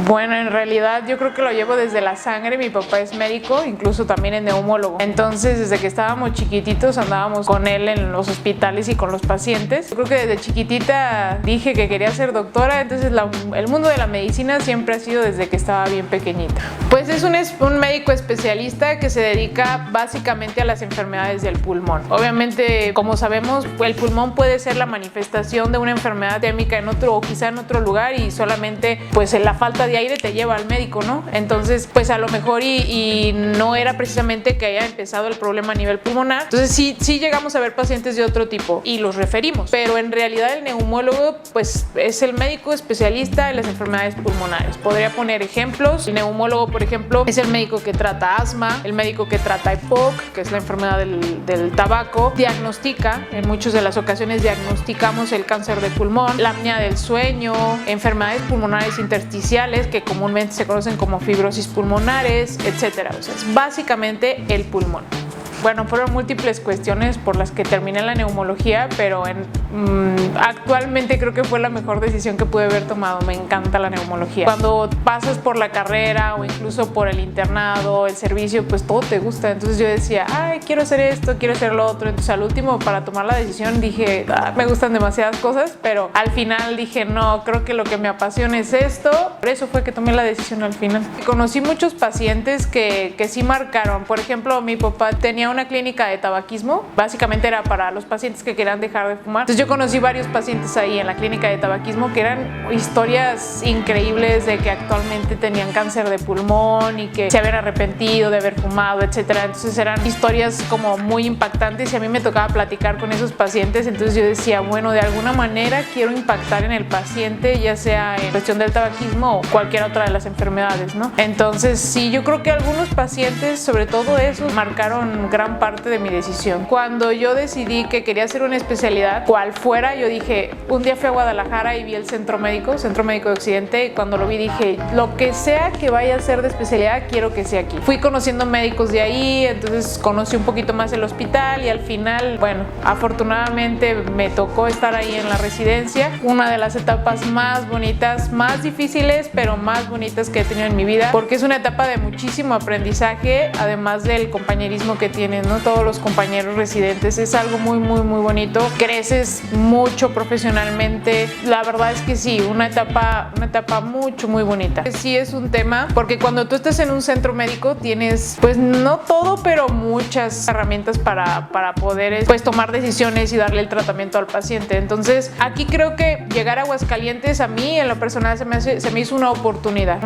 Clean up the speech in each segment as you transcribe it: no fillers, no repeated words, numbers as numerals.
Bueno, en realidad yo creo que lo llevo desde la sangre. Mi papá es médico, incluso también es neumólogo. Entonces, desde que estábamos chiquititos andábamos con él en los hospitales y con los pacientes. Yo creo que desde chiquitita dije que quería ser doctora, entonces el mundo de la medicina siempre ha sido desde que estaba bien pequeñita. Pues es un médico especialista que se dedica básicamente a las enfermedades del pulmón. Obviamente, como sabemos, el pulmón puede ser la manifestación de una enfermedad endémica en otro o quizá en otro lugar y solamente pues la falta de aire te lleva al médico, ¿no? Entonces, pues a lo mejor y no era precisamente que haya empezado el problema a nivel pulmonar. Entonces sí llegamos a ver pacientes de otro tipo y los referimos, pero en realidad el neumólogo pues es el médico especialista en las enfermedades pulmonares. Podría poner ejemplos. El neumólogo, por ejemplo, es el médico que trata asma, el médico que trata EPOC, que es la enfermedad del tabaco, diagnostica, en muchas de las ocasiones diagnosticamos el cáncer de pulmón, la apnea del sueño, enfermedades pulmonares intersticiales que comúnmente se conocen como fibrosis pulmonares, etcétera. O sea, es básicamente el pulmón. Bueno, fueron múltiples cuestiones por las que terminé la neumología, pero actualmente creo que fue la mejor decisión que pude haber tomado. Me encanta la neumología. Cuando pasas por la carrera o incluso por el internado, el servicio, pues todo te gusta. Entonces yo decía, ay, quiero hacer esto, quiero hacer lo otro. Entonces al último, para tomar la decisión, dije, me gustan demasiadas cosas, pero al final dije, no, creo que lo que me apasiona es esto. Por eso fue que tomé la decisión al final. Conocí muchos pacientes que sí marcaron. Por ejemplo, mi papá tenía una clínica de tabaquismo, básicamente era para los pacientes que querían dejar de fumar. Entonces yo conocí varios pacientes ahí en la clínica de tabaquismo que eran historias increíbles de que actualmente tenían cáncer de pulmón y que se habían arrepentido de haber fumado, etcétera. Entonces eran historias como muy impactantes y a mí me tocaba platicar con esos pacientes. Entonces yo decía, bueno, de alguna manera quiero impactar en el paciente, ya sea en cuestión del tabaquismo o cualquier otra de las enfermedades, ¿no? Entonces sí, yo creo que algunos pacientes, sobre todo esos, marcaron gran parte de mi decisión. Cuando yo decidí que quería hacer una especialidad, cual fuera, yo dije, un día fui a Guadalajara y vi el Centro Médico de Occidente, y cuando lo vi dije, lo que sea que vaya a ser de especialidad, quiero que sea aquí. Fui conociendo médicos de ahí, entonces conocí un poquito más el hospital y al final, bueno, afortunadamente me tocó estar ahí en la residencia, una de las etapas más bonitas, más difíciles, pero más bonitas que he tenido en mi vida, porque es una etapa de muchísimo aprendizaje, además del compañerismo que tienes, ¿no? Todos los compañeros residentes, es algo muy bonito, creces mucho profesionalmente, la verdad es que sí, una etapa muy bonita. Sí es un tema, porque cuando tú estás en un centro médico tienes, pues no todo, pero muchas herramientas para poder pues tomar decisiones y darle el tratamiento al paciente. Entonces aquí creo que llegar a Aguascalientes a mí en lo personal se me hizo una oportunidad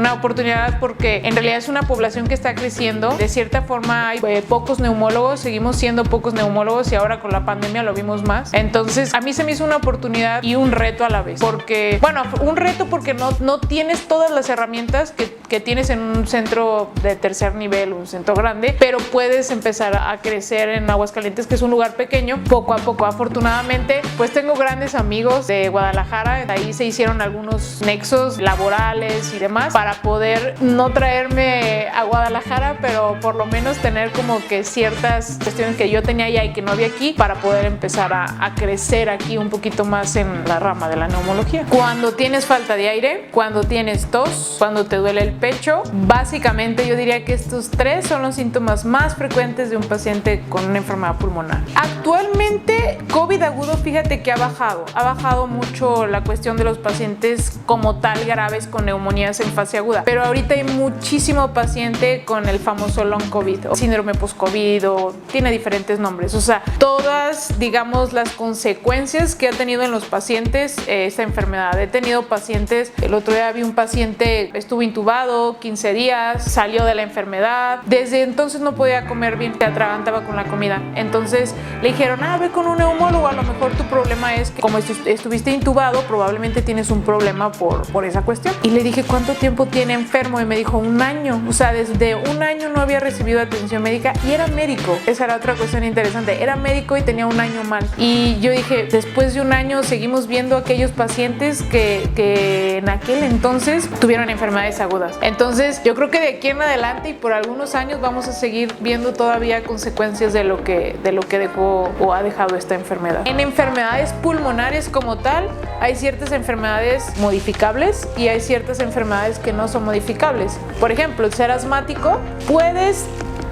porque en realidad es una población que está creciendo, de cierta forma hay pocos neumólogos, seguimos siendo pocos neumólogos y ahora con la pandemia lo vimos más. Entonces a mí se me hizo una oportunidad y un reto a la vez, porque, bueno, un reto porque no tienes todas las herramientas que tienes en un centro de tercer nivel, un centro grande, pero puedes empezar a crecer en Aguascalientes, que es un lugar pequeño, poco a poco. Afortunadamente, pues tengo grandes amigos de Guadalajara, ahí se hicieron algunos nexos laborales y demás para poder no traerme a Guadalajara, pero por lo menos tener como que ciertas cuestiones que yo tenía allá y que no había aquí para poder empezar a crecer aquí un poquito más en la rama de la neumología. Cuando tienes falta de aire, cuando tienes tos, cuando te duele el pecho, básicamente yo diría que estos tres son los síntomas más frecuentes de un paciente con una enfermedad pulmonar. Actualmente, COVID agudo, fíjate que ha bajado mucho la cuestión de los pacientes como tal graves con neumonías en fase aguda, pero ahorita hay muchísimo paciente con el famoso long COVID o síndrome post-COVID, o tiene diferentes nombres, o sea, todas, digamos, las consecuencias que ha tenido en los pacientes esta enfermedad. He tenido pacientes, el otro día vi un paciente, estuvo intubado 15 días, salió de la enfermedad, desde entonces no podía comer bien, se atragantaba con la comida. Entonces le dijeron, ve con un neumólogo, a lo mejor tu problema es que como estuviste intubado, probablemente tienes un problema por esa cuestión. Y le dije, ¿cuánto tiempo tiene enfermo? Y me dijo, 1 año, o sea, desde 1 año no había recibido atención médica y era médico. médico. Esa era otra cuestión interesante. Era médico y tenía un año mal. Y yo dije, después de un año seguimos viendo aquellos pacientes que en aquel entonces tuvieron enfermedades agudas. Entonces, yo creo que de aquí en adelante y por algunos años vamos a seguir viendo todavía consecuencias de lo que dejó o ha dejado esta enfermedad. En enfermedades pulmonares como tal, hay ciertas enfermedades modificables y hay ciertas enfermedades que no son modificables. Por ejemplo, el ser asmático,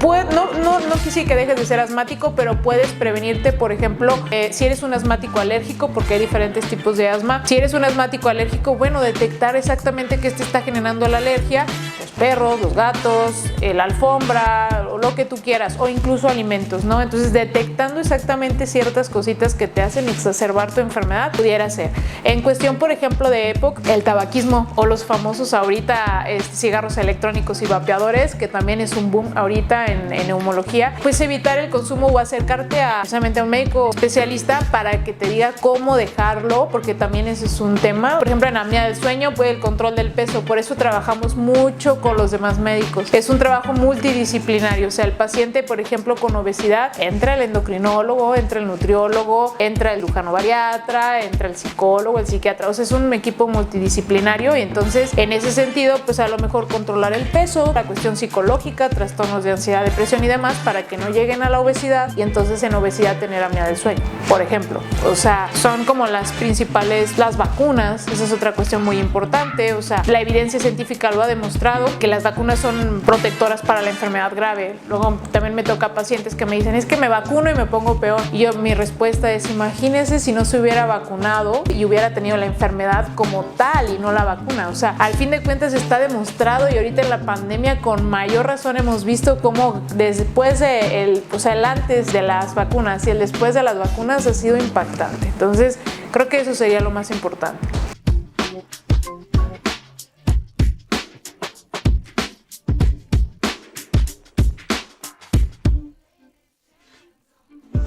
no quisiera que dejes de ser asmático, pero puedes prevenirte, por ejemplo, si eres un asmático alérgico, porque hay diferentes tipos de asma. Si eres un asmático alérgico, bueno, detectar exactamente qué te está generando la alergia, los perros, los gatos, la alfombra, o lo que tú quieras, o incluso alimentos, ¿no? Entonces, detectando exactamente ciertas cositas que te hacen exacerbar tu enfermedad, pudiera ser. En cuestión, por ejemplo, de EPOC, el tabaquismo o los famosos ahorita cigarros electrónicos y vapeadores, que también es un boom ahorita en neumología, pues evitar el consumo o acercarte precisamente a un médico especialista para que te diga cómo dejarlo, porque también ese es un tema. Por ejemplo, en apnea del sueño, pues el control del peso, por eso trabajamos mucho con los demás médicos. Es un trabajo multidisciplinario, o sea, el paciente, por ejemplo, con obesidad, entra el endocrinólogo, entra el nutriólogo, entra el cirujano bariatra, entra el psicólogo, el psiquiatra, o sea, es un equipo multidisciplinario y entonces, en ese sentido, pues a lo mejor controlar el peso, la cuestión psicológica, trastornos de ansiedad, depresión y demás, para que no lleguen a la obesidad y entonces en obesidad tener apnea del sueño, por ejemplo. O sea, son como las principales, las vacunas, esa es otra cuestión muy importante, o sea, la evidencia científica lo ha demostrado, que las vacunas son protectoras para la enfermedad grave. Luego también me toca pacientes que me dicen, es que me vacuno y me pongo peor. Y mi respuesta es, imagínense si no se hubiera vacunado y hubiera tenido la enfermedad como tal y no la vacuna. O sea, al fin de cuentas está demostrado y ahorita en la pandemia con mayor razón hemos visto cómo después de el antes de las vacunas y el después de las vacunas ha sido impactante. Entonces, creo que eso sería lo más importante.